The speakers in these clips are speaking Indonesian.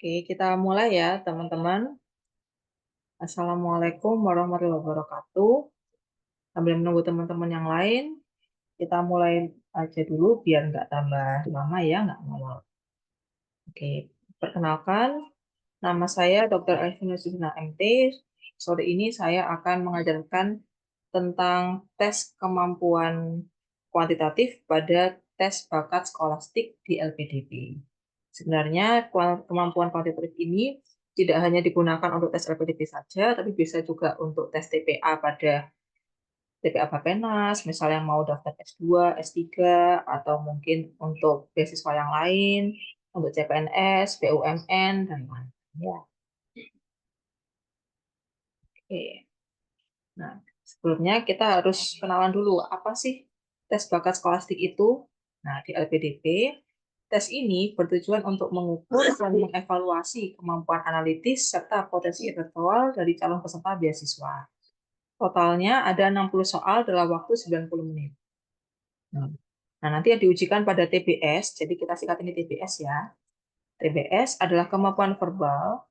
Oke, kita mulai ya, teman-teman. Assalamualaikum warahmatullahi wabarakatuh. Sambil menunggu teman-teman yang lain, kita mulai aja dulu biar nggak tambah lama ya, nggak molor. Oke, perkenalkan, nama saya Dr. Elvina Susina MT. Sore ini saya akan mengajarkan tentang tes kemampuan kuantitatif pada tes bakat skolastik di LPDP. Sebenarnya kemampuan kuantitatif ini tidak hanya digunakan untuk tes LPDP saja, tapi bisa juga untuk tes TPA pada TPA Bapenas, misalnya yang mau daftar S2, S3, atau mungkin untuk beasiswa yang lain, untuk CPNS, BUMN, dan lain-lain. Ya, oke. Nah, sebelumnya kita harus kenalan dulu, apa sih tes bakat skolastik itu? Nah, di LPDP, tes ini bertujuan untuk mengukur dan mengevaluasi kemampuan analitis serta potensi intelektual dari calon peserta beasiswa. Totalnya ada 60 soal dalam waktu 90 menit. Nah, nanti yang diujikan pada TBS, jadi kita singkat ini TBS ya. TBS adalah kemampuan verbal.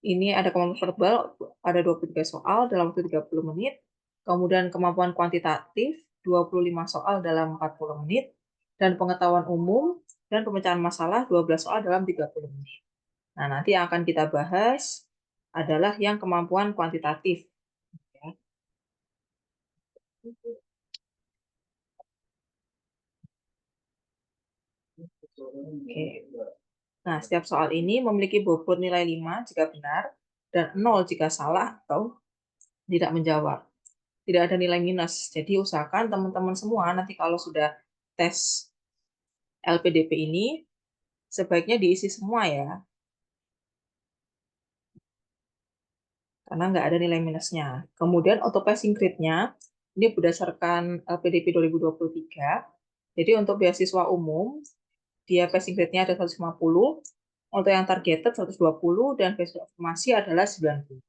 Ini ada kemampuan verbal, ada 23 soal dalam waktu 30 menit. Kemudian kemampuan kuantitatif, 25 soal dalam 40 menit. Dan pengetahuan umum dan pemecahan masalah, 12 soal dalam 30 menit. Nah, nanti yang akan kita bahas adalah yang kemampuan kuantitatif. Ya. Oke. Nah, setiap soal ini memiliki bobot nilai 5 jika benar dan 0 jika salah atau tidak menjawab. Tidak ada nilai minus. Jadi usahakan teman-teman semua nanti kalau sudah tes LPDP ini sebaiknya diisi semua ya, karena nggak ada nilai minusnya. Kemudian untuk passing grade-nya, ini berdasarkan LPDP 2023. Jadi untuk beasiswa umum, dia passing grade-nya ada 150, untuk yang targeted 120, dan beasiswa formasi adalah 90.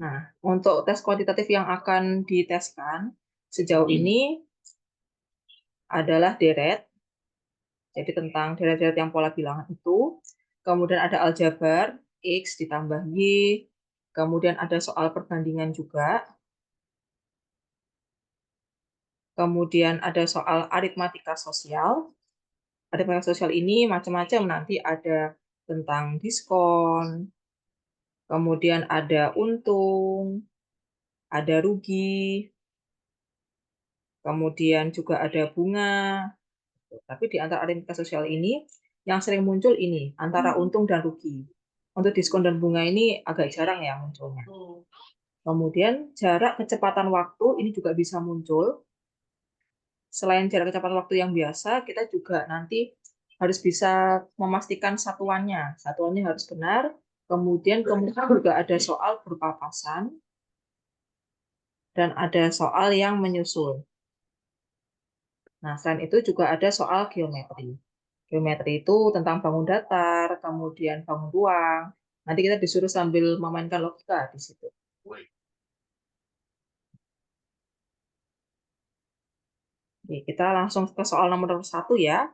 Nah, untuk tes kuantitatif yang akan diteskan sejauh ini adalah deret, jadi tentang deret-deret yang pola bilangan itu. Kemudian ada aljabar, X ditambah Y. Kemudian ada soal perbandingan juga. Kemudian ada soal aritmatika sosial. Aritmatika sosial ini macam-macam, nanti ada tentang diskon, kemudian ada untung, ada rugi, kemudian juga ada bunga. Tapi di antara aritmatika sosial ini, yang sering muncul ini, antara untung dan rugi. Untuk diskon dan bunga ini agak jarang ya munculnya. Kemudian jarak kecepatan waktu ini juga bisa muncul. Selain jarak kecepatan waktu yang biasa, kita juga nanti harus bisa memastikan satuannya. Satuannya harus benar. Kemudian juga ada soal berpapasan dan ada soal yang menyusul. Nah, selain itu juga ada soal geometri. Geometri itu tentang bangun datar, kemudian bangun ruang. Nanti kita disuruh sambil memainkan logika di situ. Oke, kita langsung ke soal nomor 1 ya.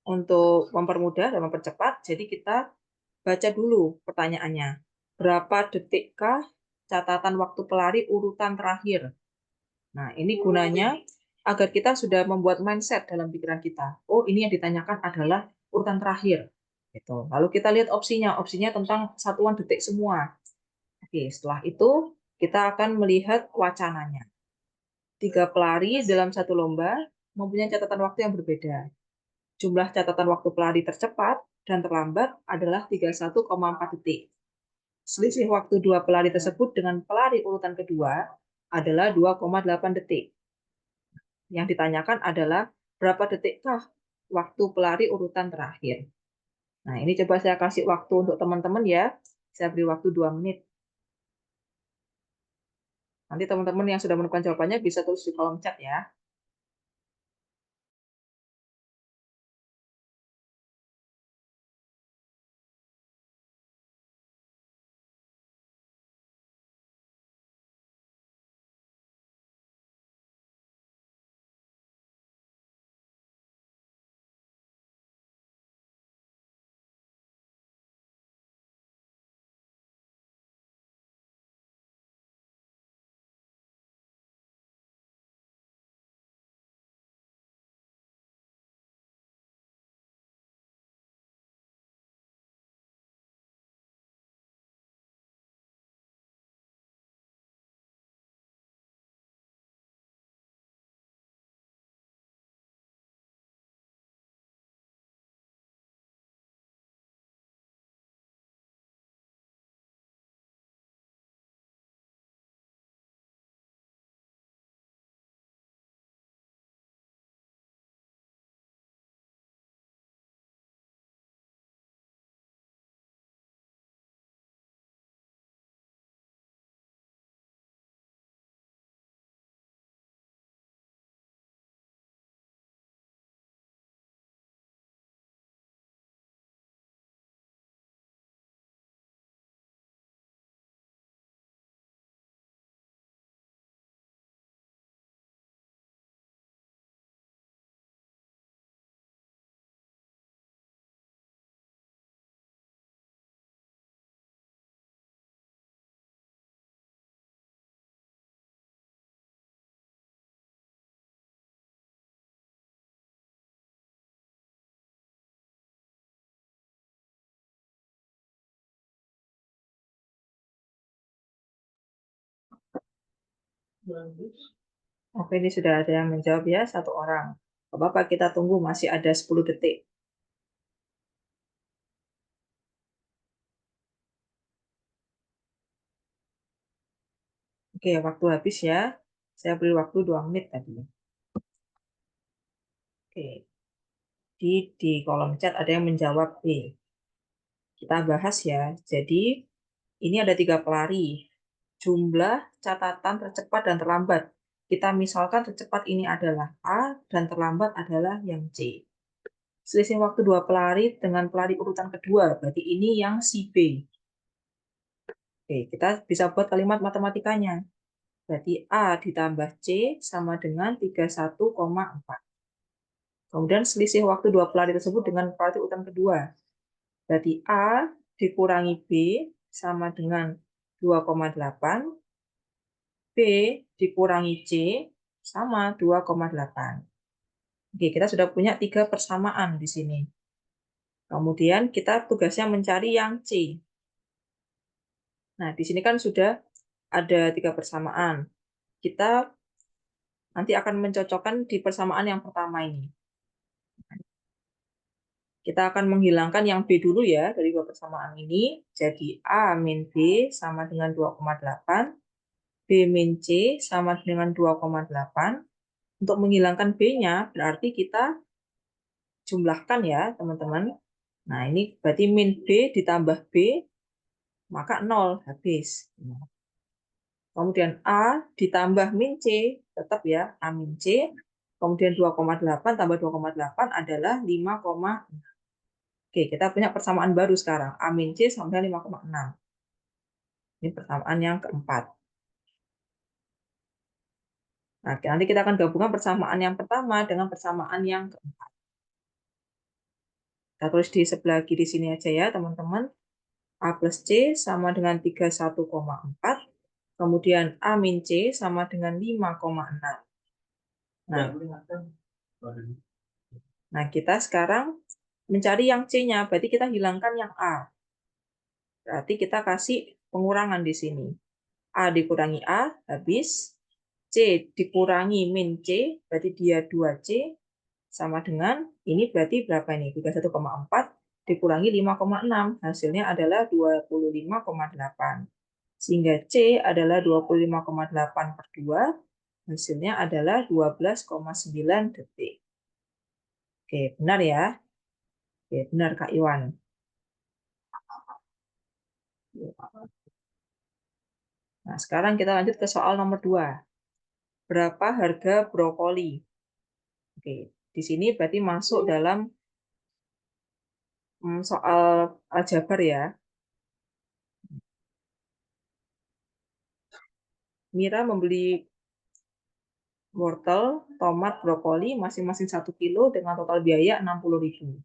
Untuk mempermudah dan mempercepat, jadi kita baca dulu pertanyaannya. Berapa detikkah catatan waktu pelari urutan terakhir? Nah, ini gunanya agar kita sudah membuat mindset dalam pikiran kita. Oh, ini yang ditanyakan adalah urutan terakhir. Gitu. Lalu kita lihat opsinya. Opsinya tentang satuan detik semua. Oke, setelah itu kita akan melihat wacananya. 3 pelari dalam satu lomba mempunyai catatan waktu yang berbeda. Jumlah catatan waktu pelari tercepat dan terlambat adalah 31,4 detik. Selisih waktu 2 pelari tersebut dengan pelari urutan kedua adalah 2,8 detik. Yang ditanyakan adalah berapa detikkah waktu pelari urutan terakhir. Nah, ini coba saya kasih waktu untuk teman-teman ya. Saya beri waktu 2 menit. Nanti teman-teman yang sudah menemukan jawabannya bisa tulis di kolom chat ya. Oke, ini sudah ada yang menjawab ya, satu orang. Bapak, kita tunggu, masih ada 10 detik. Oke, waktu habis ya. Saya beri waktu 2 menit tadi. Oke, di kolom chat ada yang menjawab B. Kita bahas ya. Jadi, ini ada 3 pelari. Jumlah catatan tercepat dan terlambat. Kita misalkan tercepat ini adalah A dan terlambat adalah yang C. Selisih waktu 2 pelari dengan pelari urutan kedua, berarti ini yang si B. Oke, kita bisa buat kalimat matematikanya. Berarti A ditambah C sama dengan 31,4. Kemudian selisih waktu 2 pelari tersebut dengan pelari urutan kedua. Berarti A dikurangi B sama dengan 2,8. B dikurangi C sama 2,8. Oke, kita sudah punya 3 persamaan di sini. Kemudian kita tugasnya mencari yang C. Nah, di sini kan sudah ada 3 persamaan. Kita nanti akan mencocokkan di persamaan yang pertama ini. Kita akan menghilangkan yang B dulu ya dari 2 persamaan ini. Jadi A min B sama dengan 2,8. B min C sama dengan 2,8. Untuk menghilangkan B-nya berarti kita jumlahkan ya teman-teman. Nah, ini berarti min B ditambah B, maka 0, habis. Kemudian A ditambah min C, tetap ya, A min C. Kemudian 2,8 tambah 2,8 adalah 5,6. Oke, kita punya persamaan baru sekarang. A min C sama dengan 5,6. Ini persamaan yang keempat. Nah, nanti kita akan gabungkan persamaan yang pertama dengan persamaan yang keempat. Kita tulis di sebelah kiri sini aja ya, teman-teman. A plus C sama dengan 31,4. Kemudian A min C sama dengan 5,6. Nah, kita sekarang mencari yang C-nya, berarti kita hilangkan yang A. Berarti kita kasih pengurangan di sini. A dikurangi A, habis. C dikurangi min C, berarti dia 2C, sama dengan, ini berarti berapa ini? 31,4 dikurangi 5,6, hasilnya adalah 25,8. Sehingga C adalah 25,8 per 2, hasilnya adalah 12,9 detik. Oke, benar ya? Oke, benar Kak Iwan. Nah, sekarang kita lanjut ke soal nomor 2. Berapa harga brokoli? Oke, di sini berarti masuk dalam soal aljabar ya. Mira membeli wortel, tomat, brokoli masing-masing 1 kilo dengan total biaya 60.000.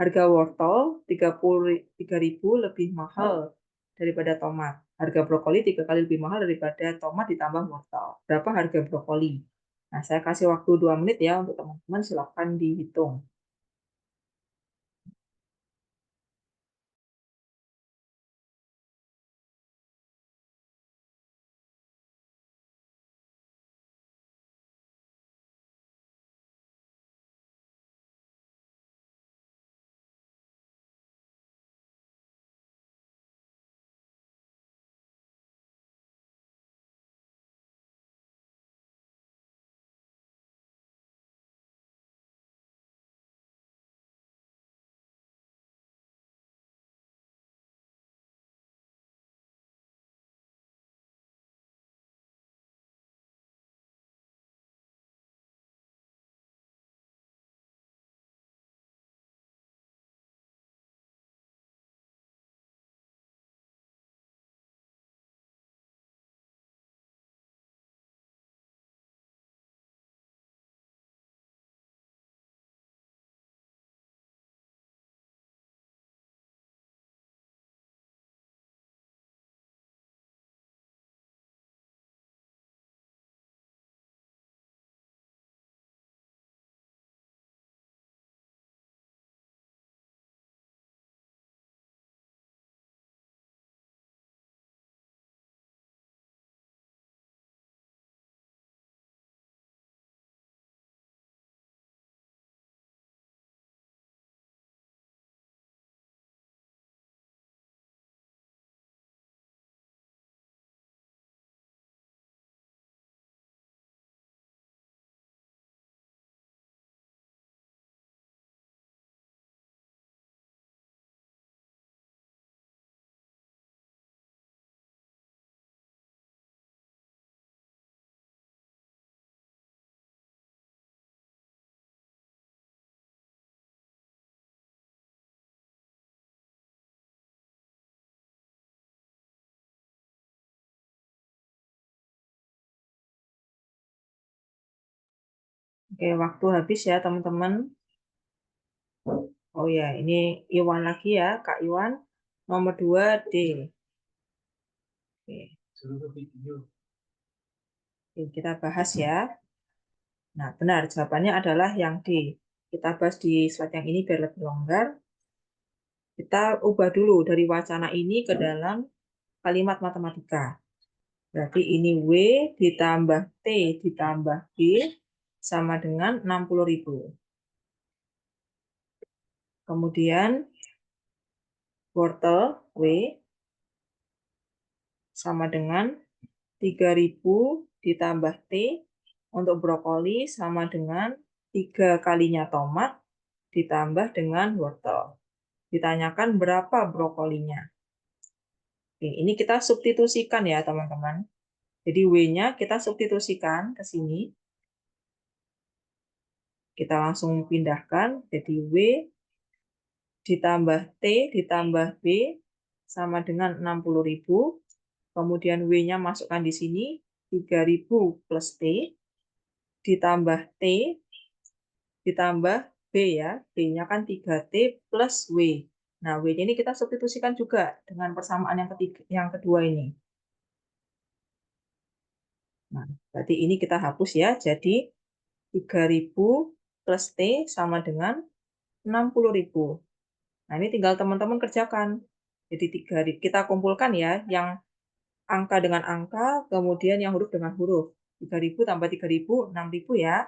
Harga wortel 33.000 lebih mahal daripada tomat. Harga brokoli 3 kali lebih mahal daripada tomat ditambah wortel. Berapa harga brokoli? Nah, saya kasih waktu 2 menit ya untuk teman-teman, silakan dihitung. Oke, waktu habis ya teman-teman. Oh ya, ini Iwan lagi ya, Kak Iwan. Nomor 2 D. Oke. Oke, kita bahas ya. Nah, benar, jawabannya adalah yang D. Kita bahas di slide yang ini biar lebih longgar. Kita ubah dulu dari wacana ini ke dalam kalimat matematika. Berarti ini W ditambah T ditambah B sama dengan 60.000. Kemudian wortel W sama dengan 3.000 ditambah T untuk brokoli sama dengan 3 kalinya tomat ditambah dengan wortel. Ditanyakan berapa brokolinya. Oke, ini kita substitusikan ya teman-teman. Jadi W-nya kita substitusikan ke sini. Kita langsung pindahkan. Jadi W ditambah T ditambah B sama dengan 60.000. Kemudian W-nya masukkan di sini 3.000 plus T ditambah T ditambah B ya. B-nya kan 3T plus W. Nah, W-nya ini kita substitusikan juga dengan persamaan yang kedua ini. Nah, berarti ini kita hapus ya. Jadi 3.000 plus T sama dengan 60.000. Nah, ini tinggal teman-teman kerjakan. Jadi 3.000 kita kumpulkan ya, yang angka dengan angka, kemudian yang huruf dengan huruf. 3.000 tambah 3.000, 6.000 ya.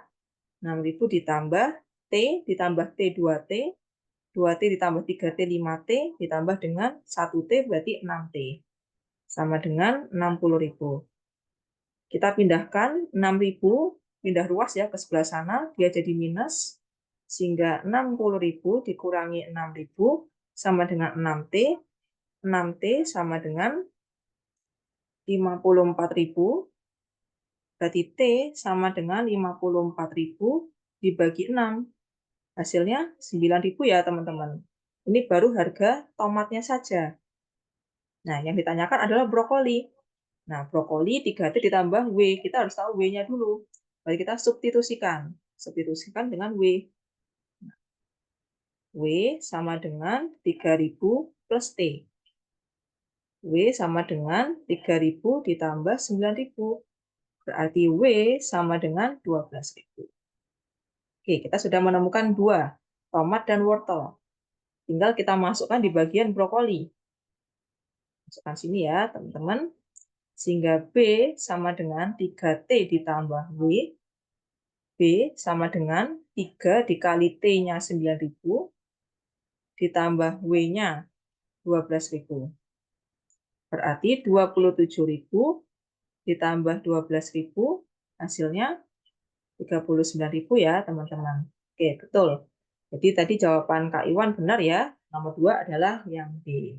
6.000 ditambah T, ditambah T 2T, 2T ditambah 3T 5T, ditambah dengan 1T berarti 6T. Sama dengan 60.000. Kita pindahkan 6.000, pindah ruas ya ke sebelah sana, dia jadi minus. Sehingga 60.000 dikurangi 6.000 sama dengan 6T. 6T sama dengan 54.000. Berarti T sama dengan 54.000 dibagi 6. Hasilnya 9.000 ya teman-teman. Ini baru harga tomatnya saja. Nah, yang ditanyakan adalah brokoli. Nah, brokoli 3T ditambah W. Kita harus tahu W-nya dulu. Baik, kita substitusikan. Substitusikan dengan W. W sama dengan 3.000 plus T. W sama dengan 3.000 ditambah 9.000. Berarti W sama dengan 12.000. Oke, kita sudah menemukan 2, tomat dan wortel. Tinggal kita masukkan di bagian brokoli. Masukkan sini ya, teman-teman. Sehingga B sama dengan 3T ditambah W. B sama dengan 3 dikali T-nya 9.000 ditambah W-nya 12.000. Berarti 27.000 ditambah 12.000 hasilnya 39.000 ya, teman-teman. Oke, betul. Jadi tadi jawaban Kak Iwan benar ya. Nomor 2 adalah yang B.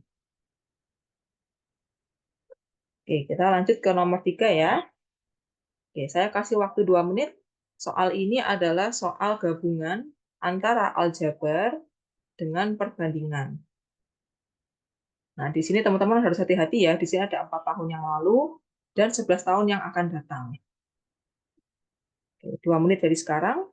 Oke, kita lanjut ke nomor 3 ya. Oke, saya kasih waktu 2 menit. Soal ini adalah soal gabungan antara aljabar dengan perbandingan. Nah, di sini teman-teman harus hati-hati ya. Di sini ada 4 tahun yang lalu dan 11 tahun yang akan datang. Oke, 2 menit dari sekarang.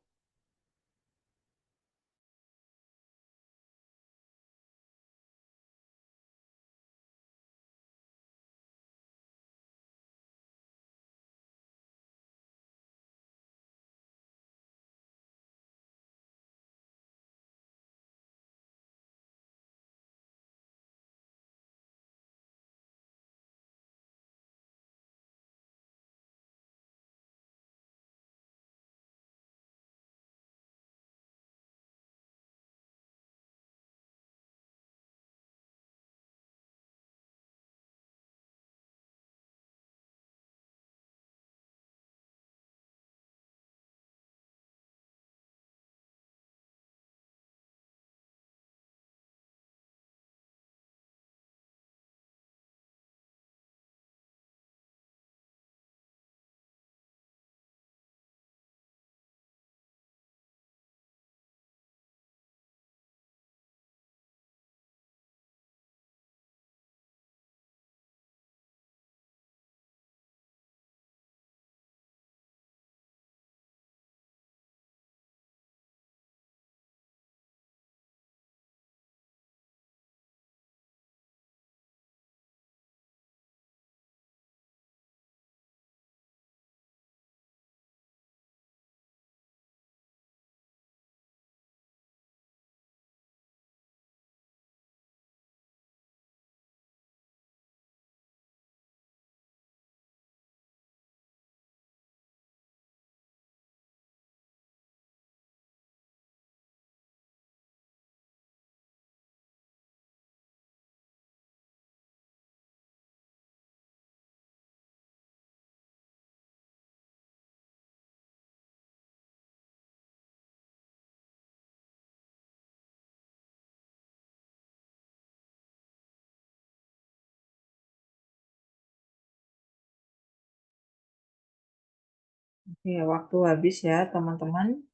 Oke, waktu habis ya teman-teman.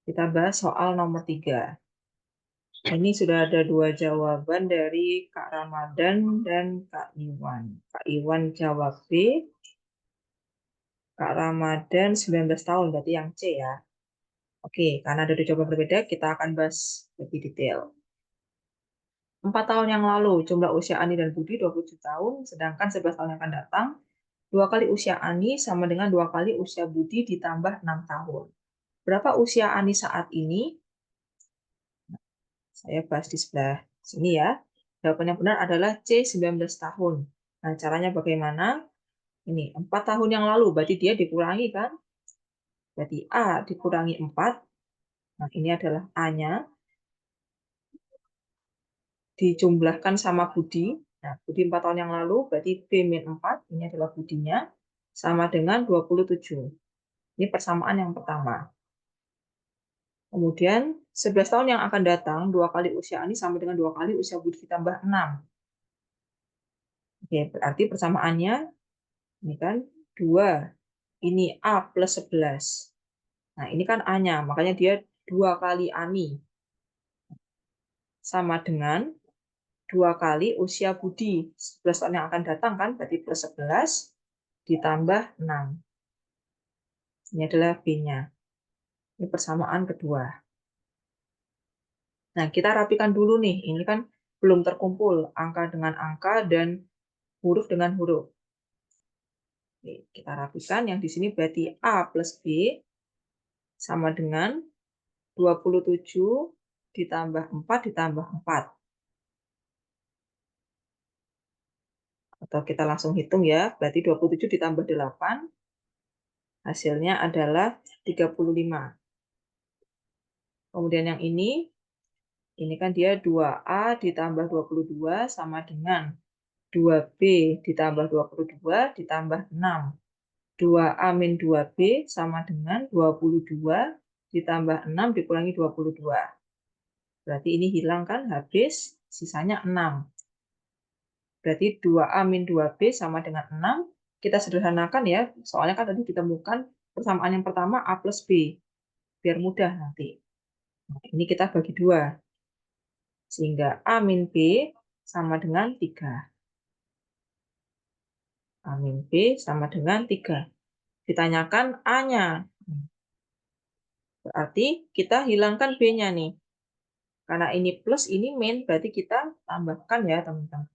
Kita bahas soal nomor 3. Ini sudah ada 2 jawaban dari Kak Ramadan dan Kak Iwan. Kak Iwan jawab B, Kak Ramadan 19 tahun, berarti yang C ya. Oke, karena ada 2 jawaban berbeda, kita akan bahas lebih detail. 4 tahun yang lalu, jumlah usia Ani dan Budi 27 tahun, sedangkan 11 tahun yang akan datang, 2 kali usia Ani sama dengan 2 kali usia Budi ditambah 6 tahun. Berapa usia Ani saat ini? Saya bahas di sebelah sini ya. Jawaban yang benar adalah C, 19 tahun. Nah, caranya bagaimana? Ini 4 tahun yang lalu, berarti dia dikurangi kan? Berarti A dikurangi 4. Nah, ini adalah A-nya. Dijumlahkan sama Budi. Nah, Budi 4 tahun yang lalu, berarti B-4. Ini adalah Budinya. Sama dengan 27. Ini persamaan yang pertama. Kemudian 11 tahun yang akan datang, 2 kali usia Ani sama dengan 2 kali usia Budi ditambah 6. Oke, berarti persamaannya ini kan 2. Ini A plus 11. Nah, ini kan A-nya, makanya dia 2 kali Ani. Sama dengan 2 kali usia Budi. 11 tahun yang akan datang kan, berarti plus 11 ditambah 6. Ini adalah B-nya. Ini persamaan kedua. Nah, kita rapikan dulu nih. Ini kan belum terkumpul angka dengan angka dan huruf dengan huruf. Oke, kita rapikan. Yang di sini berarti A plus B sama dengan 27 ditambah 4 ditambah 4. Atau kita langsung hitung ya. Berarti 27 ditambah 8. Hasilnya adalah 35. Kemudian yang ini kan dia 2A ditambah 22 sama dengan 2B ditambah 22 ditambah 6. 2A min 2B sama dengan 22 ditambah 6 dikurangi 22. Berarti ini hilang kan, habis, sisanya 6. Berarti 2A min 2B sama dengan 6. Kita sederhanakan ya, soalnya kan tadi ditemukan persamaan yang pertama A plus B. Biar mudah nanti. Nah, ini kita bagi 2. Sehingga A min B sama dengan 3. A min B sama dengan 3. Ditanyakan A-nya. Berarti kita hilangkan B-nya nih. Karena ini plus, ini min, berarti kita tambahkan ya teman-teman.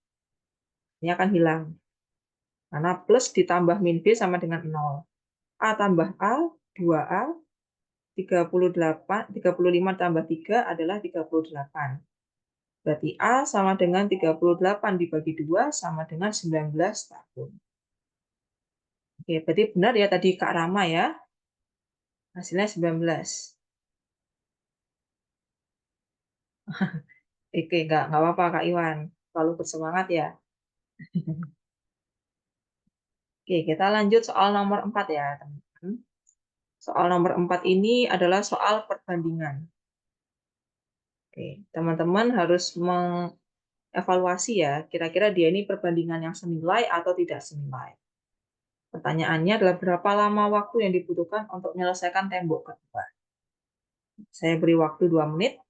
Ini akan hilang. Karena plus ditambah min B sama dengan 0. A tambah A, 2A, 35 tambah 3 adalah 38. Berarti A sama dengan 38 dibagi 2 sama dengan 19 tahun. Oke, berarti benar ya tadi Kak Rama ya. Hasilnya 19. Oke, nggak apa-apa Kak Iwan. Selalu bersemangat ya. Oke, kita lanjut soal nomor 4 ya, teman-teman. Soal nomor 4 ini adalah soal perbandingan. Oke, teman-teman harus mengevaluasi ya, kira-kira dia ini perbandingan yang senilai atau tidak senilai. Pertanyaannya adalah berapa lama waktu yang dibutuhkan untuk menyelesaikan tembok kedua. Saya beri waktu 2 menit.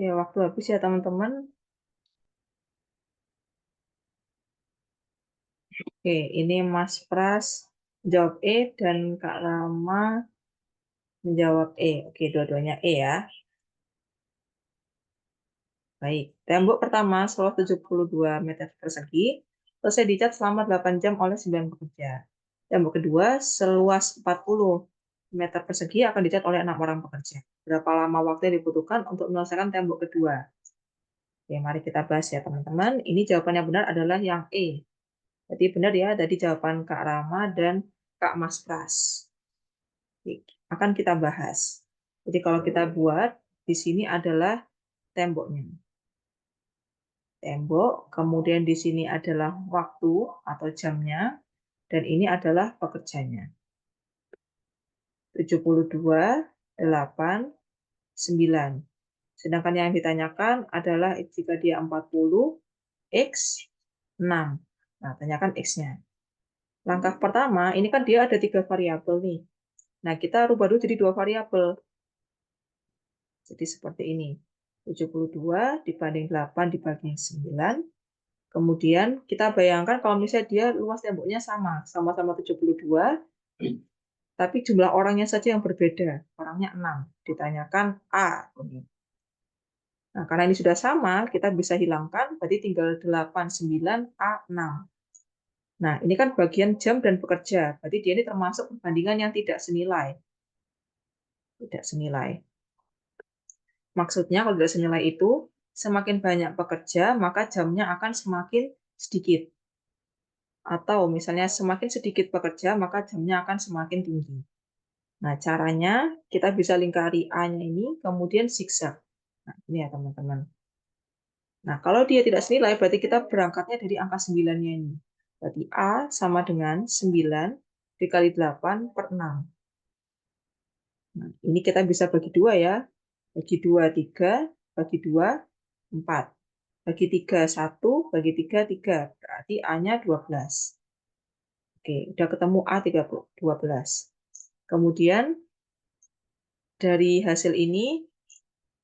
Oke, waktu habis ya teman-teman. Oke, ini Mas Pras menjawab E dan Kak Rama menjawab E. Oke, dua-duanya E ya. Baik, tembok pertama seluas 72 meter persegi selesai dicat selama 8 jam oleh 9 pekerja. Tembok kedua seluas 40 meter persegi akan dicat oleh 6 orang pekerja. Berapa lama waktu yang dibutuhkan untuk menyelesaikan tembok kedua? Oke, mari kita bahas ya teman-teman. Ini jawaban yang benar adalah yang E. Jadi benar ya, tadi jawaban Kak Rama dan Kak Mas Pras. Akan kita bahas. Jadi kalau kita buat, di sini adalah temboknya. Tembok, kemudian di sini adalah waktu atau jamnya, dan ini adalah pekerjanya. 72, 8, 9. Sedangkan yang ditanyakan adalah jika dia 40, X, 6. Nah, tanyakan X-nya. Langkah pertama, ini kan dia ada 3 variabel nih. Nah, kita rubah dulu jadi 2 variabel. Jadi seperti ini. 72 dibanding 8 dibagi 9. Kemudian kita bayangkan kalau misalnya dia luas temboknya sama-sama 72, tapi jumlah orangnya saja yang berbeda. Orangnya 6. Ditanyakan A. Nah, karena ini sudah sama, kita bisa hilangkan, berarti tinggal 8, 9, A, 6. Nah, ini kan bagian jam dan pekerja. Berarti dia ini termasuk perbandingan yang tidak senilai. Tidak senilai. Maksudnya kalau tidak senilai itu, semakin banyak pekerja, maka jamnya akan semakin sedikit. Atau misalnya semakin sedikit pekerja, maka jamnya akan semakin tinggi. Nah, caranya kita bisa lingkari A-nya ini, kemudian zigzag. Nah, ini ya teman-teman. Nah, kalau dia tidak senilai, berarti kita berangkatnya dari angka 9-nya ini. Berarti A sama dengan 9 dikali 8 per 6. Nah, ini kita bisa bagi 2 ya. Bagi 2, 3. Bagi 2, 4. Bagi 3, 1. Bagi 3, 3. Berarti A-nya 12. Oke, udah ketemu A 12. Kemudian dari hasil ini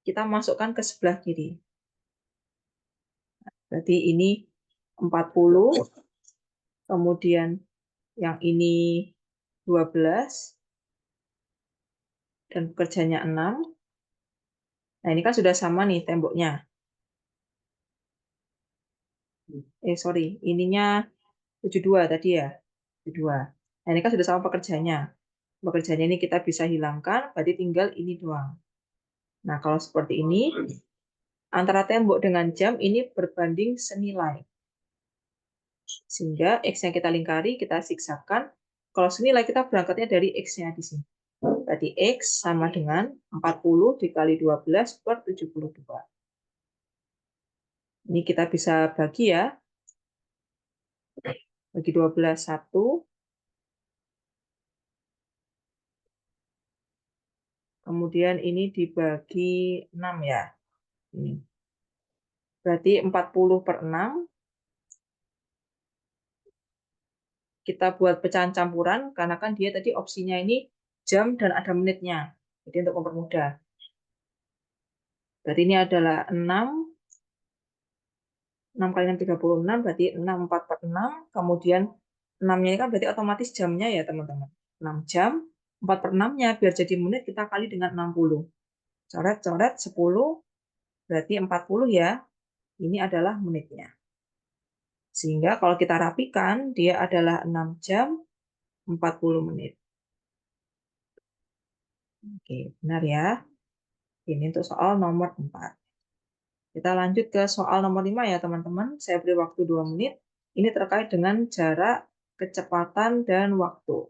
kita masukkan ke sebelah kiri. Berarti ini 40, kemudian yang ini 12, dan pekerjanya 6. Nah, ini kan sudah sama nih temboknya. Sorry, ininya 72 tadi ya. 72. Nah, ini kan sudah sama pekerjanya. Pekerjanya ini kita bisa hilangkan, berarti tinggal ini doang. Nah, kalau seperti ini, antara tembok dengan jam ini berbanding senilai. Sehingga X yang kita lingkari, kita siksakkan. Kalau senilai, kita berangkatnya dari X-nya di sini. Berarti X sama dengan 40 dikali 12 per 72. Ini kita bisa bagi ya. Bagi 12, 1. Kemudian ini dibagi 6 ya. Ini. Berarti 40 per 6. Kita buat pecahan campuran, karena kan dia tadi opsinya ini jam dan ada menitnya. Jadi untuk mempermudah. Berarti ini adalah 6. 6 kali 6, 36, berarti 6, 4 per 6. Kemudian 6-nya ini kan berarti otomatis jamnya ya teman-teman. 6 jam, 4 per 6-nya biar jadi menit kita kali dengan 60. Coret-coret 10, berarti 40 ya. Ini adalah menitnya. Sehingga kalau kita rapikan, dia adalah 6 jam, 40 menit. Oke, benar ya. Ini untuk soal nomor 4. Kita lanjut ke soal nomor 5 ya teman-teman. Saya beri waktu 2 menit. Ini terkait dengan jarak, kecepatan, dan waktu.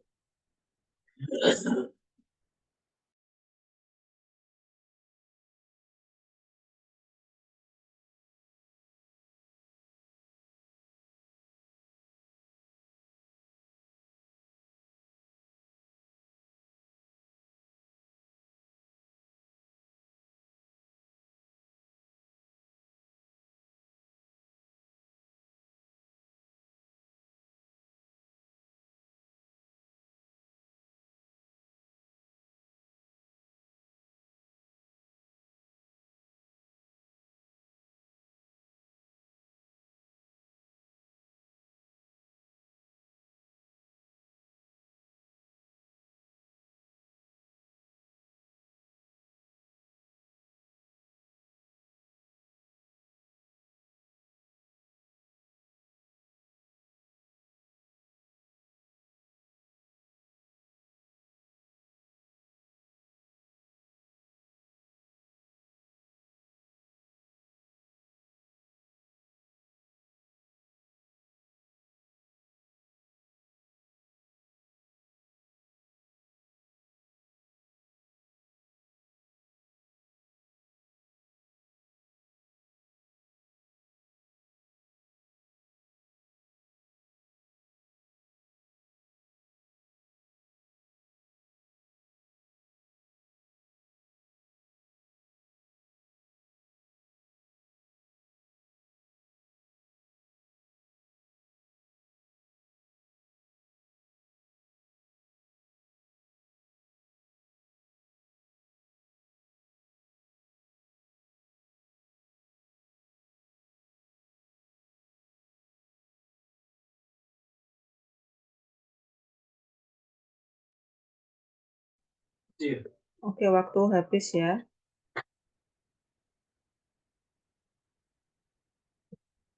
Oke, waktu habis ya.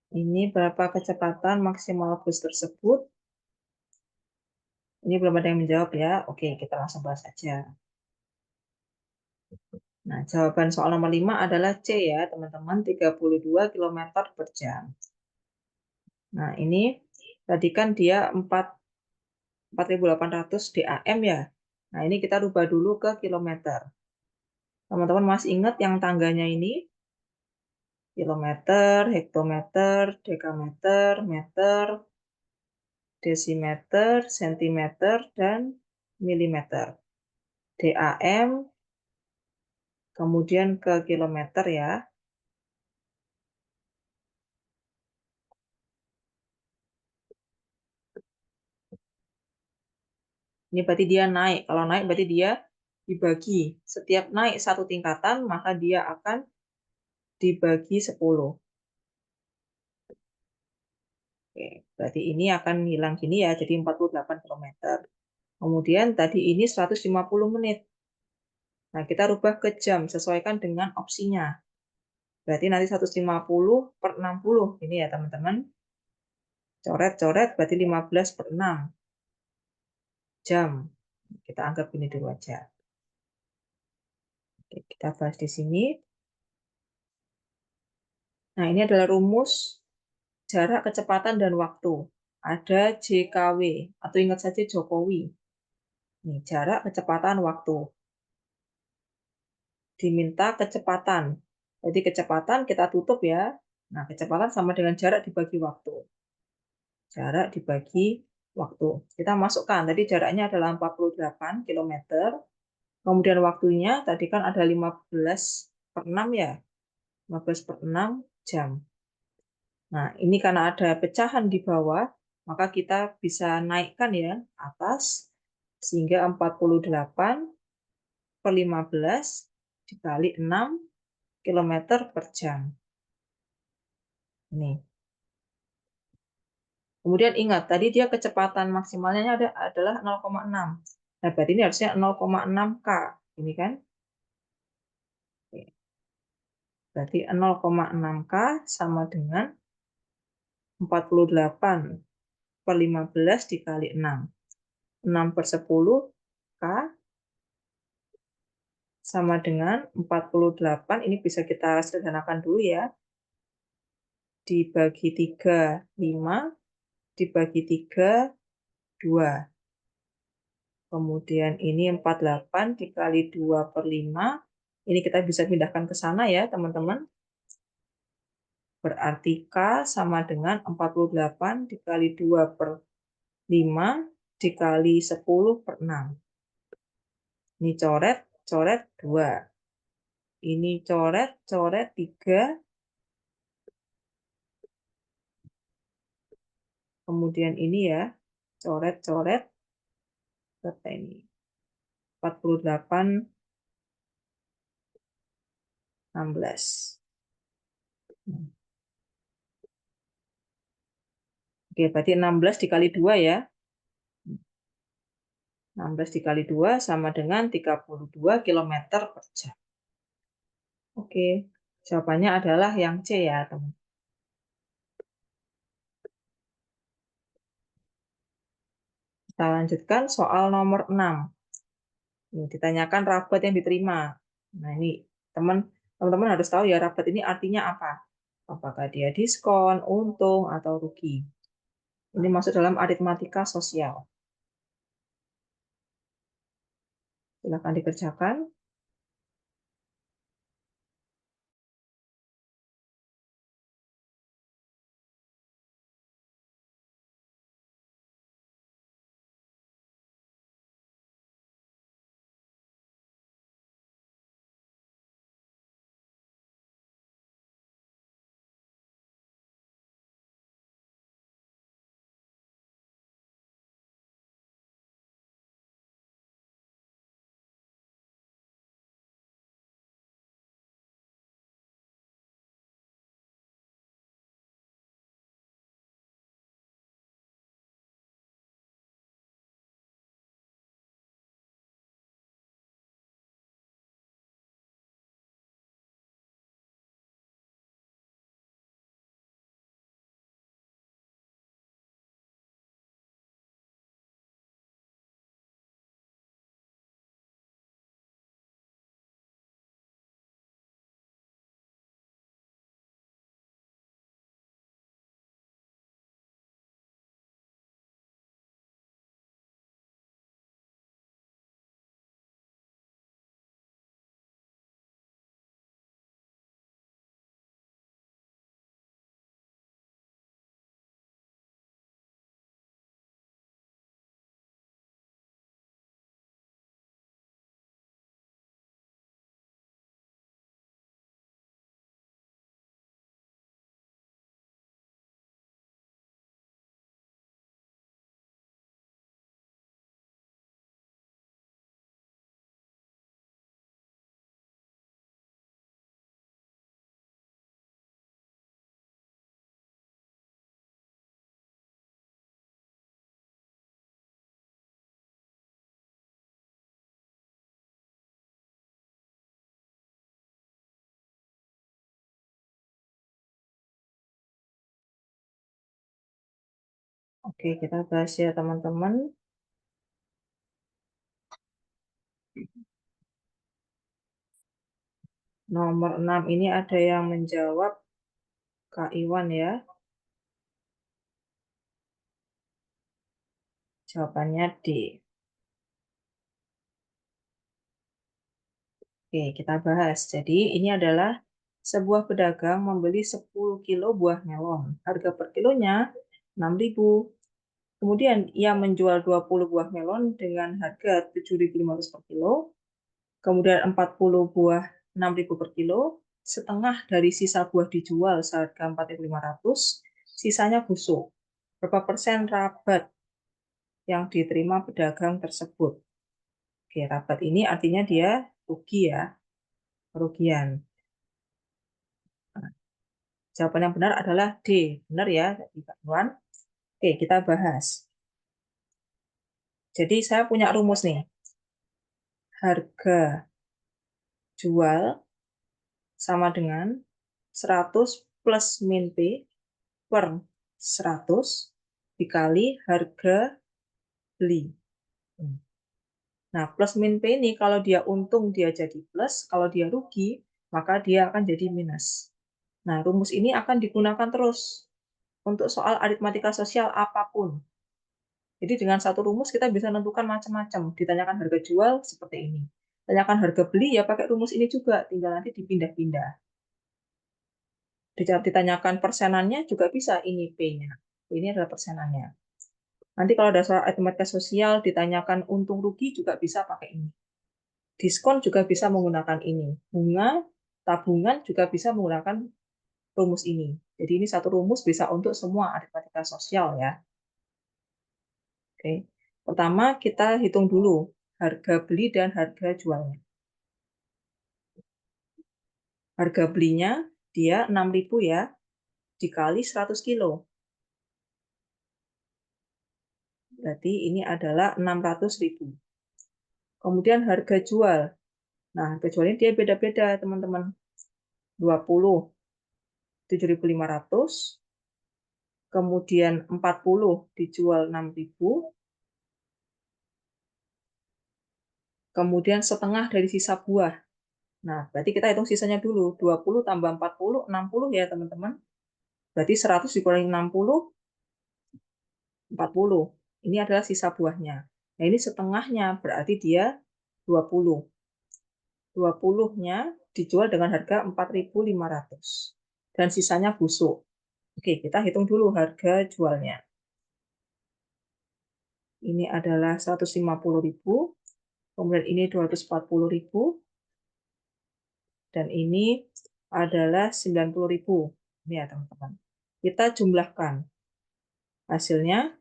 Ini berapa kecepatan maksimal bus tersebut? Ini belum ada yang menjawab ya. Oke, kita langsung bahas aja. Nah, jawaban soal nomor 5 adalah C ya, teman-teman, 32 km per jam. Nah, ini tadi kan dia 4.800 DAM ya. Nah, ini kita rubah dulu ke kilometer. Teman-teman masih ingat yang tangganya ini? Kilometer, hektometer, dekameter, meter, desimeter, sentimeter, dan milimeter. DAM, kemudian ke kilometer ya. Ini berarti dia naik. Kalau naik berarti dia dibagi. Setiap naik satu tingkatan, maka dia akan dibagi 10. Oke, berarti ini akan hilang gini ya, jadi 48 km. Kemudian tadi ini 150 menit. Nah, kita rubah ke jam, sesuaikan dengan opsinya. Berarti nanti 150 per 60. Ini ya, teman-teman. Coret-coret berarti 15 per 6 jam. Kita anggap ini dulu aja. Oke, kita bahas di sini. Nah, ini adalah rumus jarak, kecepatan, dan waktu. Ada JKW, atau ingat saja Jokowi. Nih, jarak, kecepatan, waktu. Diminta kecepatan. Jadi kecepatan kita tutup ya. Nah, kecepatan sama dengan jarak dibagi waktu. Jarak dibagi waktu. Kita masukkan, tadi jaraknya adalah 48 km. Kemudian waktunya, tadi kan ada 15 per 6 ya. 15 per 6 jam. Nah, ini karena ada pecahan di bawah, maka kita bisa naikkan ya atas, sehingga 48 per 15 dikali 6 km per jam. Ini. Kemudian ingat, tadi dia kecepatan maksimalnya adalah 0,6. Nah, berarti ini harusnya 0,6 K. Ini kan? Berarti 0,6 K sama dengan 48 per 15 dikali 6. 6 per 10 K sama dengan 48. Ini bisa kita sederhanakan dulu ya. Dibagi 3, 5. Dibagi 3, 2. Kemudian ini 48 dikali 2 per 5. Ini kita bisa pindahkan ke sana ya, teman-teman. Berarti K sama dengan 48 dikali 2 per 5 dikali 10 per 6. Ini coret, coret 2. Ini coret, coret 3. Kemudian ini ya, coret, coret. Berapa ini? 48, 16. Oke, berarti 16 dikali 2 ya. 16 dikali 2 sama dengan 32 km per jam. Oke, jawabannya adalah yang C ya, teman. Kita lanjutkan soal nomor 6. Ini ditanyakan rabat yang diterima. Nah, ini teman-teman harus tahu ya, rabat ini artinya apa? Apakah dia diskon, untung, atau rugi? Ini masuk dalam aritmatika sosial. Silakan dikerjakan. Oke, kita bahas ya teman-teman. Nomor 6 ini ada yang menjawab Kak Iwan ya. Jawabannya D. Oke, kita bahas. Jadi ini adalah sebuah pedagang membeli 10 kilo buah melon. Harga per kilonya 6.000. Kemudian ia menjual 20 buah melon dengan harga 7.500 per kilo. Kemudian 40 buah 6.000 per kilo. Setengah dari sisa buah dijual seharga 4.500. Sisanya busuk. Berapa persen rabat yang diterima pedagang tersebut? Oke, rabat ini artinya dia rugi ya, kerugian. Nah, jawaban yang benar adalah D. Benar ya, Kak Iwan? Oke, kita bahas. Jadi saya punya rumus nih. Harga jual sama dengan 100 plus min P per 100 dikali harga beli. Nah, plus min P ini kalau dia untung dia jadi plus, kalau dia rugi maka dia akan jadi minus. Nah, rumus ini akan digunakan terus untuk soal aritmatika sosial apapun. Jadi dengan satu rumus kita bisa menentukan macam-macam. Ditanyakan harga jual seperti ini. Tanyakan harga beli ya pakai rumus ini juga, tinggal nanti dipindah-pindah. Ditanyakan persenannya juga bisa, ini P-nya. Ini adalah persenannya. Nanti kalau ada soal aritmatika sosial ditanyakan untung rugi juga bisa pakai ini. Diskon juga bisa menggunakan ini. Bunga, tabungan juga bisa menggunakan rumus ini. Jadi ini satu rumus bisa untuk semua aritmatika sosial ya. Oke. Pertama kita hitung dulu harga beli dan harga jualnya. Harga belinya dia 6.000 ya, dikali 100 kilo. Berarti ini adalah 600.000. Kemudian harga jual. Nah, harga jualnya dia beda-beda, teman-teman. 20, 7.500. Kemudian 40 dijual 6.000. Kemudian setengah dari sisa buah. Nah, berarti kita hitung sisanya dulu. 20 tambah 40, 60 ya, teman-teman. Berarti 100 dikurangi 60, 40. Ini adalah sisa buahnya. Nah, ini setengahnya, berarti dia 20. 20-nya dijual dengan harga 4.500. Dan sisanya busuk. Oke, kita hitung dulu harga jualnya. Ini adalah 150.000, kemudian ini 240.000, dan ini adalah 90.000. Ini ya, teman-teman. Kita jumlahkan. Hasilnya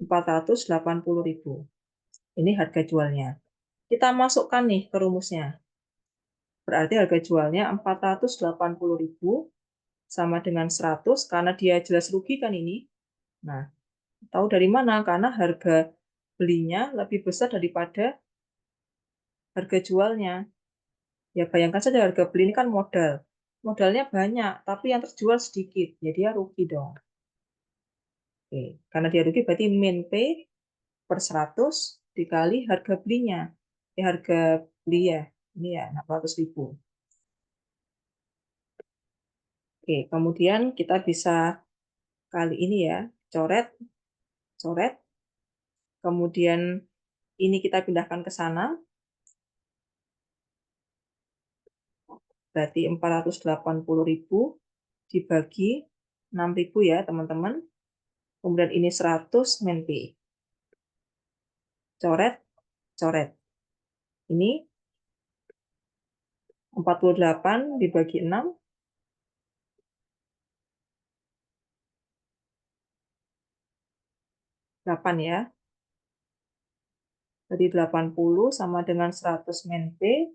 480.000. Ini harga jualnya. Kita masukkan nih ke rumusnya. Berarti harga jualnya 480.000 sama dengan 100 karena dia jelas rugi kan ini. Nah, tahu dari mana? Karena harga belinya lebih besar daripada harga jualnya. Ya bayangkan saja harga beli ini kan modal. Modalnya banyak, tapi yang terjual sedikit. Ya dia rugi dong. Oke. Karena dia rugi berarti min P per 100 dikali harga belinya. Harga beli ya. Ini ya 600.000. Oke, kemudian kita bisa kali ini ya, coret, coret. Kemudian ini kita pindahkan ke sana. Berarti 480.000 dibagi 6.000 ya, teman-teman. Kemudian ini 100 min P. Coret, coret. Ini 48 dibagi 6. 8 ya. Jadi 80 sama dengan 100 min P.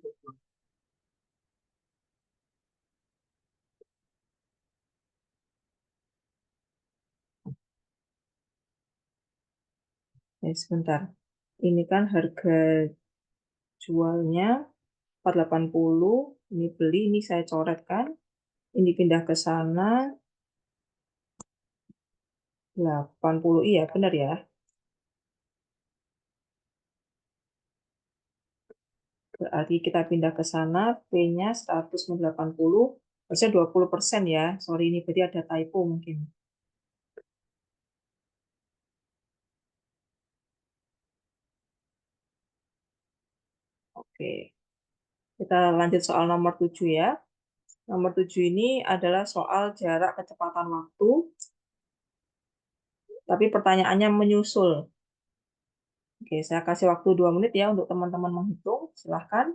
Sebentar. Ini kan harga jualnya 480. Ini beli, ini saya coret kan. Ini pindah ke sana. 80, iya benar ya. Berarti kita pindah ke sana, P-nya 180, harusnya 20% ya. Sorry, ini berarti ada typo mungkin. Oke, kita lanjut soal nomor 7 ya. Nomor 7 ini adalah soal jarak kecepatan waktu, tapi pertanyaannya menyusul. Oke, saya kasih waktu 2 menit ya untuk teman-teman menghitung. Silahkan.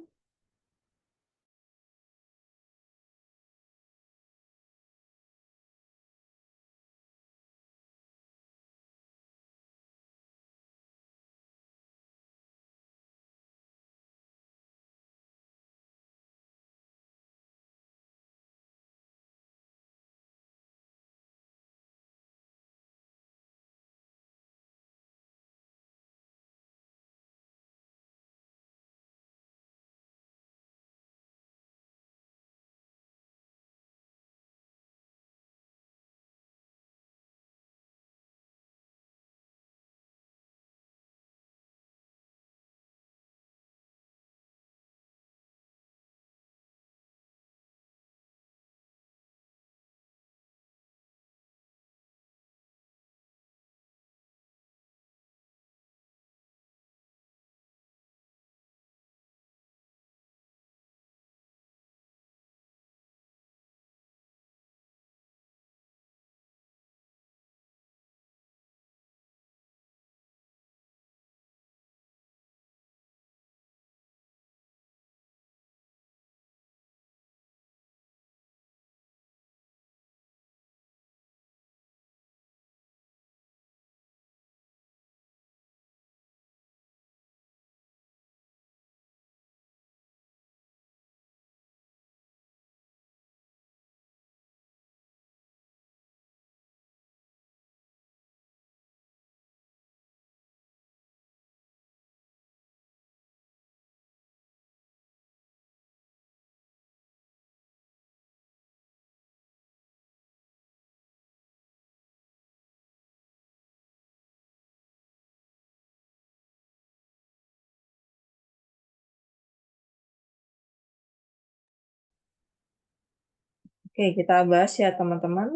Oke, kita bahas ya teman-teman.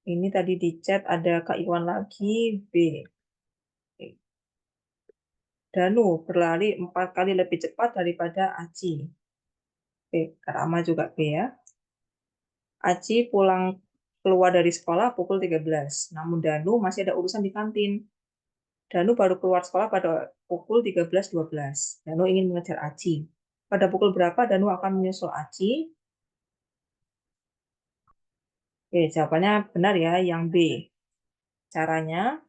Ini tadi di chat ada Kak Iwan lagi, B. Danu berlari 4 kali lebih cepat daripada Aci. Oke, Kak Rama juga B ya. Aci pulang keluar dari sekolah pukul 13. Namun Danu masih ada urusan di kantin. Danu baru keluar sekolah pada pukul 13.12. Danu ingin mengejar Aci. Pada pukul berapa Danu akan menyusul Aci? Oke, jawabannya benar ya, yang B. Caranya,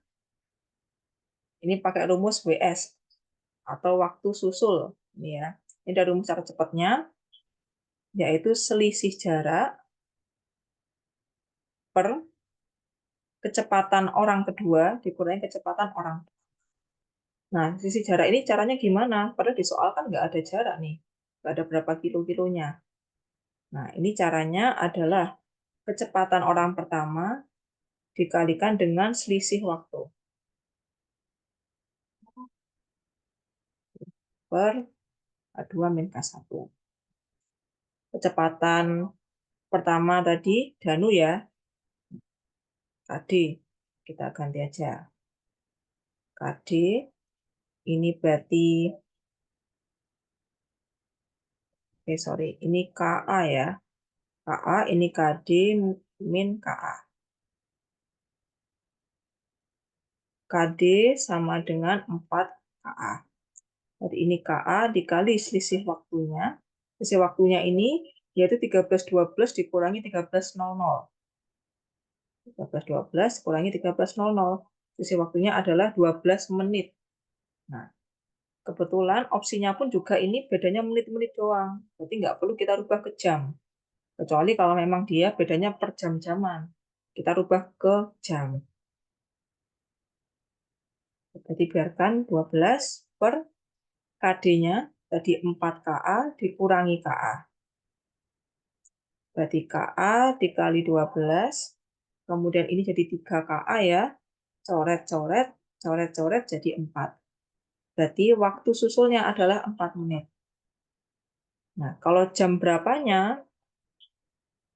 ini pakai rumus WS atau waktu susul. Ini ya. Ini dari rumus cara cepatnya, yaitu selisih jarak per kecepatan orang kedua dikurangi kecepatan orang. Nah, selisih jarak ini caranya gimana? Padahal di soal kan nggak ada jarak nih. Nggak ada berapa kilo-kilonya. Nah, ini caranya adalah kecepatan orang pertama dikalikan dengan selisih waktu per A2 min K1. Kecepatan pertama tadi, Danu ya, KD. Kita ganti aja. KD, ini berarti, sorry, ini KA ya. KA, ini KD min KA. KD sama dengan 4 KA. Jadi ini KA dikali selisih waktunya. Selisih waktunya ini yaitu 13.12 dikurangi 13.00. 13.12 kurangi 13.00. Selisih waktunya adalah 12 menit. Nah, kebetulan opsinya pun juga ini bedanya menit-menit doang. Berarti nggak perlu kita rubah ke jam. Kecuali kalau memang dia bedanya per jam-jaman. Kita rubah ke jam. Jadi biarkan 12 per KD-nya tadi 4 KA dikurangi KA. Berarti KA dikali 12 kemudian ini jadi 3KA ya, coret-coret, coret-coret jadi 4. Berarti waktu susulnya adalah 4 menit. Nah, kalau jam berapanya,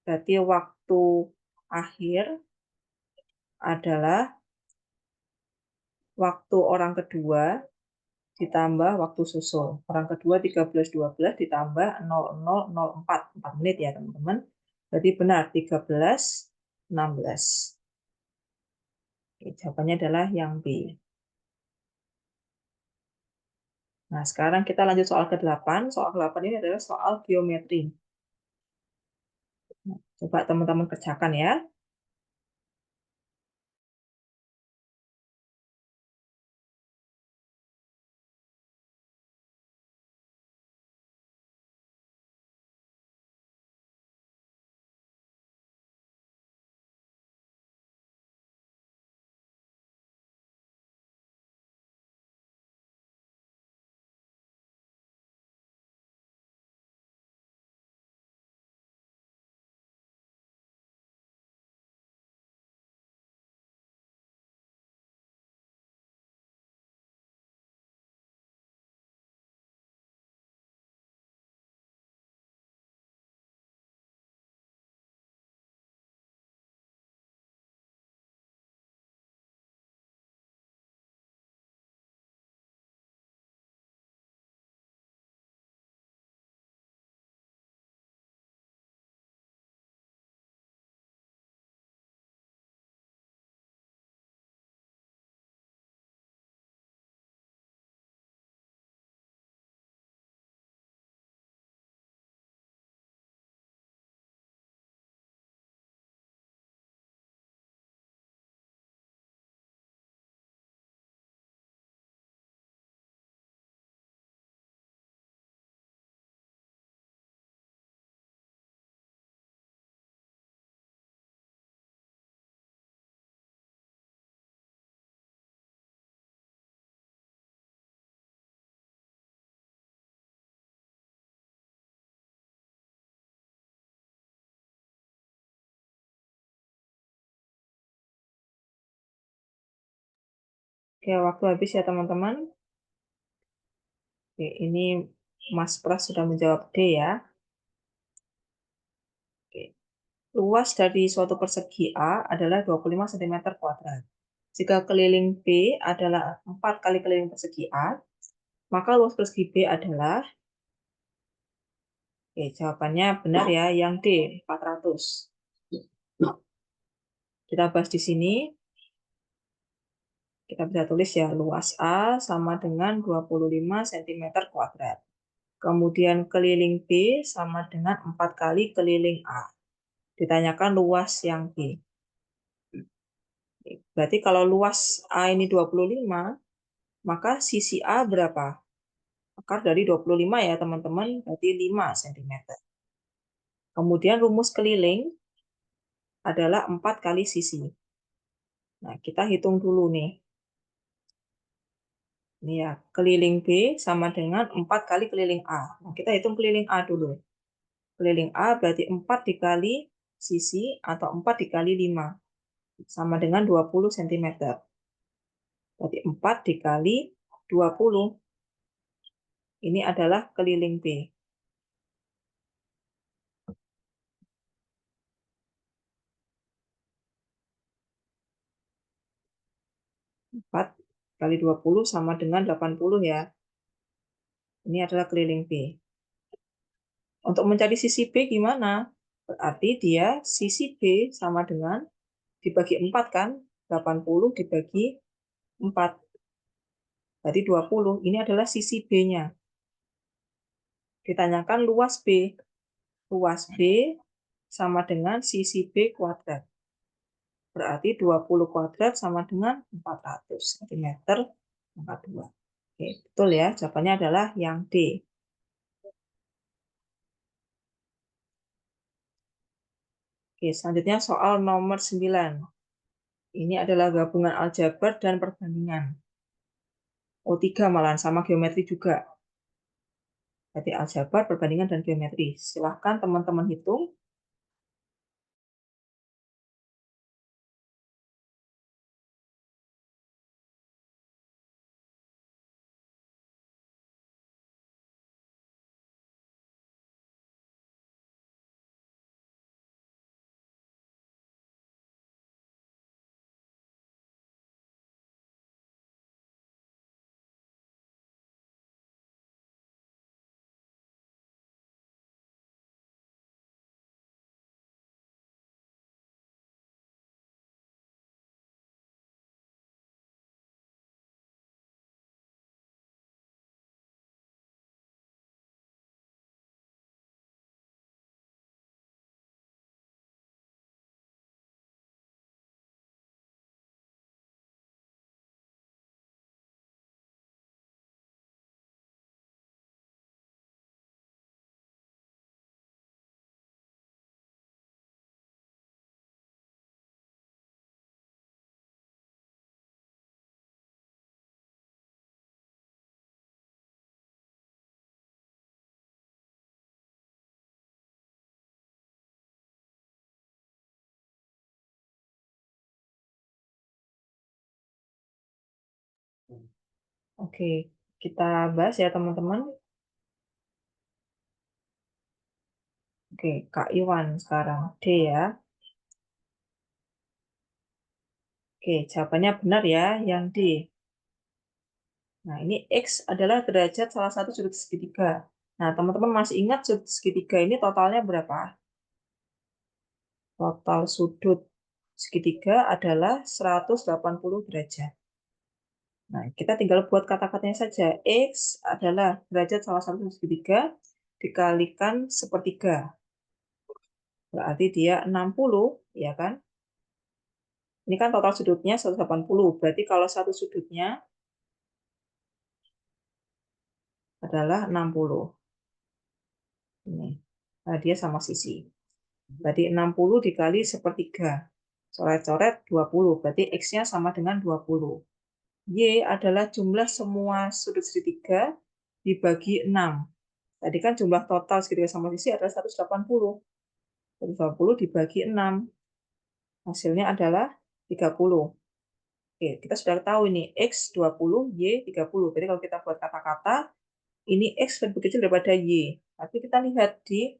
berarti waktu akhir adalah waktu orang kedua ditambah waktu susul. Orang kedua 13.12 ditambah 00.04, 4 menit ya teman-teman. Berarti benar 13.16. Oke, jawabannya adalah yang B. Nah, sekarang kita lanjut soal ke-8. Soal ke-8 ini adalah soal geometri. Nah, coba teman-teman kerjakan ya. Oke, waktu habis ya teman-teman. Oke, ini Mas Pras sudah menjawab D ya. Oke. Luas dari suatu persegi A adalah 25 cm kuadrat. Jika keliling B adalah 4 kali keliling persegi A, maka luas persegi B adalah, oke, jawabannya benar ya, yang D, 400. Kita bahas di sini, kita bisa tulis ya, luas A sama dengan 25 cm kuadrat. Kemudian keliling B sama dengan 4 kali keliling A. Ditanyakan luas yang B. Berarti kalau luas A ini 25, maka sisi A berapa? Akar dari 25 ya teman-teman, berarti 5 cm. Kemudian rumus keliling adalah 4 kali sisi. Nah, kita hitung dulu nih. Ini ya, keliling B sama dengan 4 kali keliling A. Nah, kita hitung keliling A dulu. Keliling A berarti 4 dikali sisi atau 4 dikali 5. Sama dengan 20 cm. Berarti 4 dikali 20. Ini adalah keliling B. 4 kali 20 sama dengan 80 ya. Ini adalah keliling B. Untuk mencari sisi B gimana? Berarti dia sisi B sama dengan dibagi 4 kan? 80 dibagi 4. Berarti 20. Ini adalah sisi B-nya. Ditanyakan luas B. Luas B sama dengan sisi B kuadrat. Berarti 20 kuadrat sama dengan 400 cm. 42. Oke, betul ya. Jawabannya adalah yang D. Oke, selanjutnya soal nomor 9. Ini adalah gabungan aljabar dan perbandingan. O3 malahan sama geometri juga. Berarti aljabar, perbandingan, dan geometri. Silahkan teman-teman hitung. Oke, kita bahas ya teman-teman. Oke, Kak Iwan sekarang D ya. Oke, jawabannya benar ya, yang D. Nah, ini X adalah derajat salah satu sudut segitiga. Nah, teman-teman masih ingat sudut segitiga ini totalnya berapa? Total sudut segitiga adalah 180 derajat. Nah, kita tinggal buat kata-katanya saja. X adalah derajat salah satu sudut segitiga dikalikan sepertiga. Berarti dia 60, ya kan? Ini kan total sudutnya 180. Berarti kalau satu sudutnya adalah 60. Ini. Nah, dia sama sisi. Berarti 60 dikali sepertiga. Coret-coret 20. Berarti X-nya sama dengan 20. Y adalah jumlah semua sudut segitiga dibagi 6. Tadi kan jumlah total segitiga sama sisi adalah 180. 180 dibagi 6. Hasilnya adalah 30. Oke, kita sudah tahu ini X 20, Y 30. Jadi kalau kita buat kata-kata, ini X lebih kecil daripada Y. Tapi kita lihat di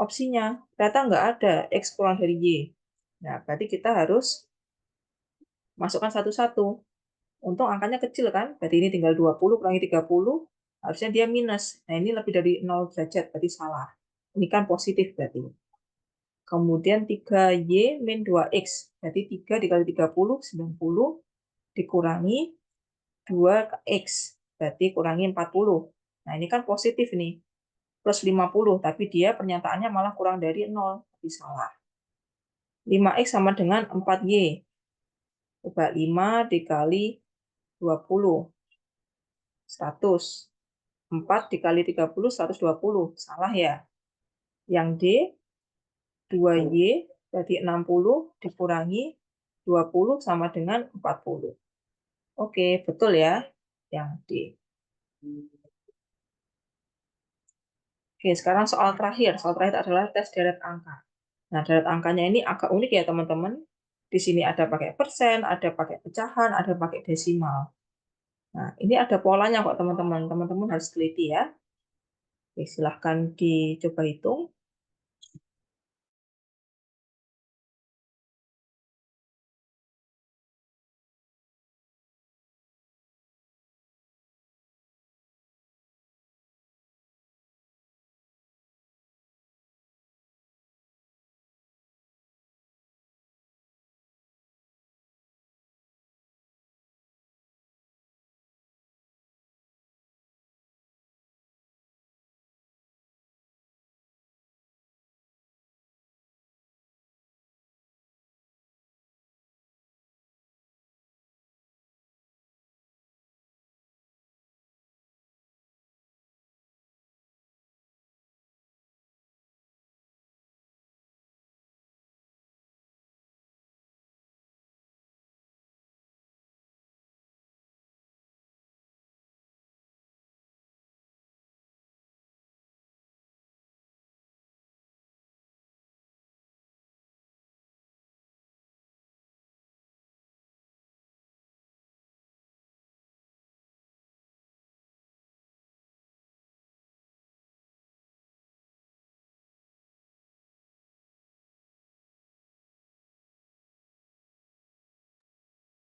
opsinya, ternyata nggak ada X kurang dari Y. Nah, berarti kita harus masukkan satu-satu. Untung angkanya kecil kan, berarti ini tinggal 20 kurangi 30, harusnya dia minus. Nah, ini lebih dari 0 derajat, berarti salah. Ini kan positif berarti. Kemudian 3Y min 2X, berarti 3 dikali 30, 90, dikurangi 2X, berarti kurangi 40. Nah, ini kan positif nih, plus 50, tapi dia pernyataannya malah kurang dari 0, berarti salah. 5X sama dengan 4Y. Coba 5 dikali 20, 100. 4 dikali 30, 120. Salah ya. Yang D, 2Y, berarti 60 dikurangi 20 sama dengan 40. Oke, betul ya. Yang D. Oke, sekarang soal terakhir. Soal terakhir adalah tes deret angka. Nah, deret angkanya ini agak unik ya, teman-teman. Di sini ada pakai persen, ada pakai pecahan, ada pakai desimal. Nah, ini ada polanya kok, teman-teman. Teman-teman harus teliti ya. Oke, silahkan dicoba hitung.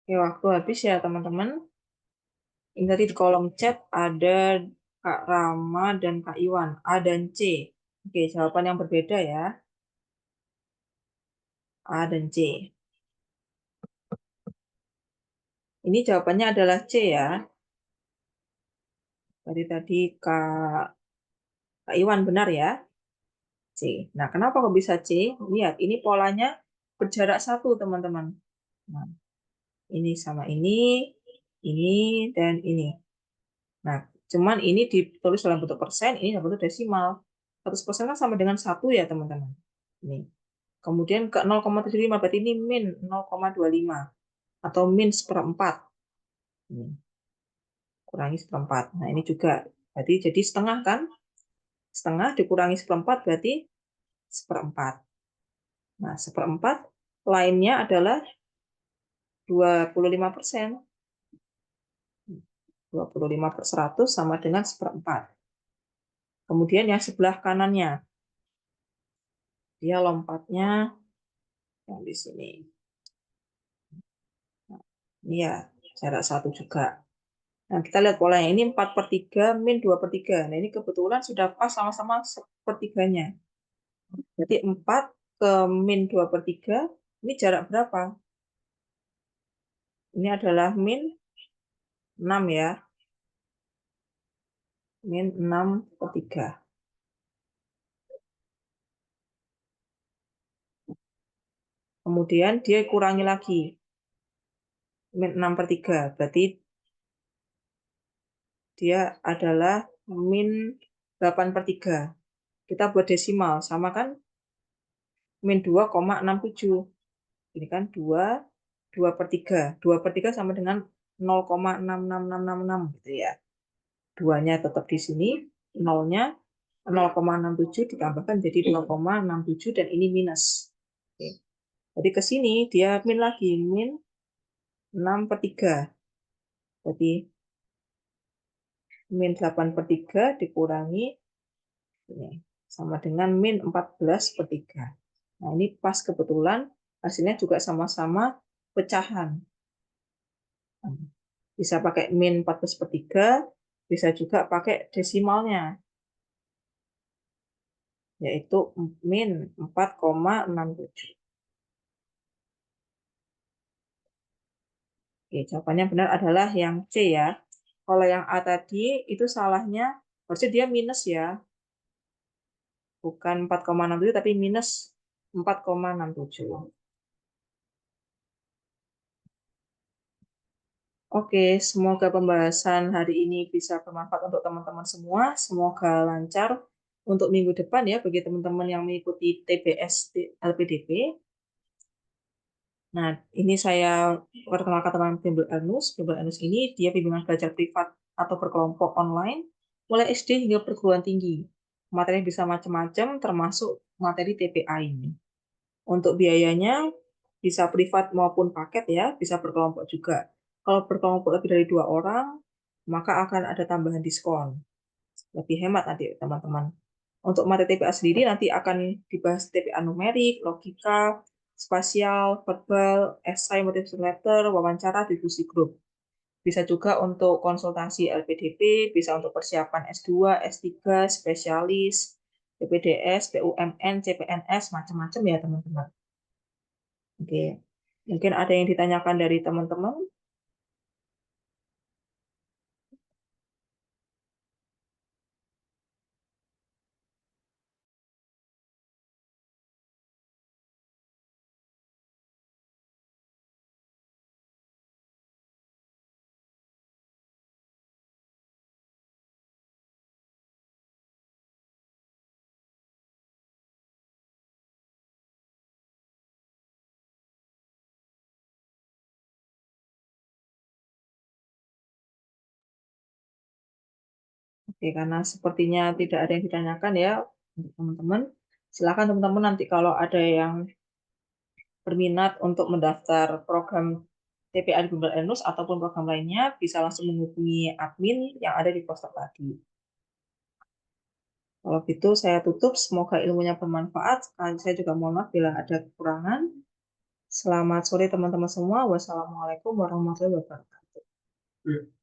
Oke, waktu habis ya, teman-teman. Ini tadi di kolom chat ada Kak Rama dan Kak Iwan, A dan C. Oke, jawaban yang berbeda ya, A dan C. Ini jawabannya adalah C ya. Tadi Kak Iwan benar ya, C. Nah, kenapa kok bisa C? Lihat, ini polanya berjarak satu, teman-teman. Nah, ini sama ini, dan ini. Nah, cuman ini ditulis dalam bentuk persen, ini dalam bentuk desimal. 100% kan sama dengan 1 ya, teman-teman. Ini. Kemudian ke 0,75, berarti ini min 0,25 atau min seperempat. Ini. Kurangi seperempat. Nah, ini juga. Berarti jadi setengah kan? Setengah dikurangi seperempat berarti seperempat. Nah, seperempat lainnya adalah 25%. 25/100 sama dengan 1/4. Kemudian yang sebelah kanannya, dia lompatnya yang di sini. Nah, ini ya jarak 1 juga. Nah, kita lihat polanya. Ini 4/3 min 2/3. Nah, ini kebetulan sudah pas sama-sama sepertiganya. Jadi 4 ke min 2/3, ini jarak berapa? Ini adalah min 6 ya. Min 6/3. Kemudian dia kurangi lagi. Min 6/3. Berarti dia adalah min 8/3. Kita buat desimal. Sama kan? Min 2,67. Ini kan 2/3. 2/3 sama dengan 0,66666 gitu ya. 2-nya tetap di sini, 0-nya 0,67 ditambahkan jadi 0,67 dan ini minus. Oke. Jadi ke sini dia min lagi, min 6/3. Jadi min 8/3 dikurangi ini sama dengan min 14/3. Nah, ini pas kebetulan hasilnya juga sama-sama pecahan. Bisa pakai min 14/3, bisa juga pakai desimalnya, yaitu min 4,67. Oke, jawabannya benar adalah yang C ya. Kalau yang A tadi itu salahnya, harusnya dia minus ya. Bukan 4,67 tapi minus 4,67. Oke, semoga pembahasan hari ini bisa bermanfaat untuk teman-teman semua. Semoga lancar untuk minggu depan ya bagi teman-teman yang mengikuti TBS LPDP. Nah, ini saya perkenalkan teman Bimbel Ernus. Bimbel Ernus ini dia bimbingan belajar privat atau berkelompok online mulai SD hingga perguruan tinggi. Materi bisa macam-macam termasuk materi TPA ini. Untuk biayanya bisa privat maupun paket ya, bisa berkelompok juga. Kalau berkelompok lebih dari 2 orang, maka akan ada tambahan diskon. Lebih hemat nanti teman-teman. Untuk materi TPA sendiri nanti akan dibahas TPA numerik, logika, spasial, verbal, esai, motivation letter, wawancara, diskusi grup. Bisa juga untuk konsultasi LPDP, bisa untuk persiapan S2, S3, spesialis, PPDS, BUMN, CPNS, macam-macam ya teman-teman. Oke, mungkin ada yang ditanyakan dari teman-teman. Oke, karena sepertinya tidak ada yang ditanyakan ya untuk teman-teman. Silakan teman-teman nanti kalau ada yang berminat untuk mendaftar program TPA di Google Ernus ataupun program lainnya, bisa langsung menghubungi admin yang ada di poster tadi. Kalau gitu saya tutup, semoga ilmunya bermanfaat. Saya juga mohon maaf bila ada kekurangan. Selamat sore teman-teman semua. Wassalamualaikum warahmatullahi wabarakatuh.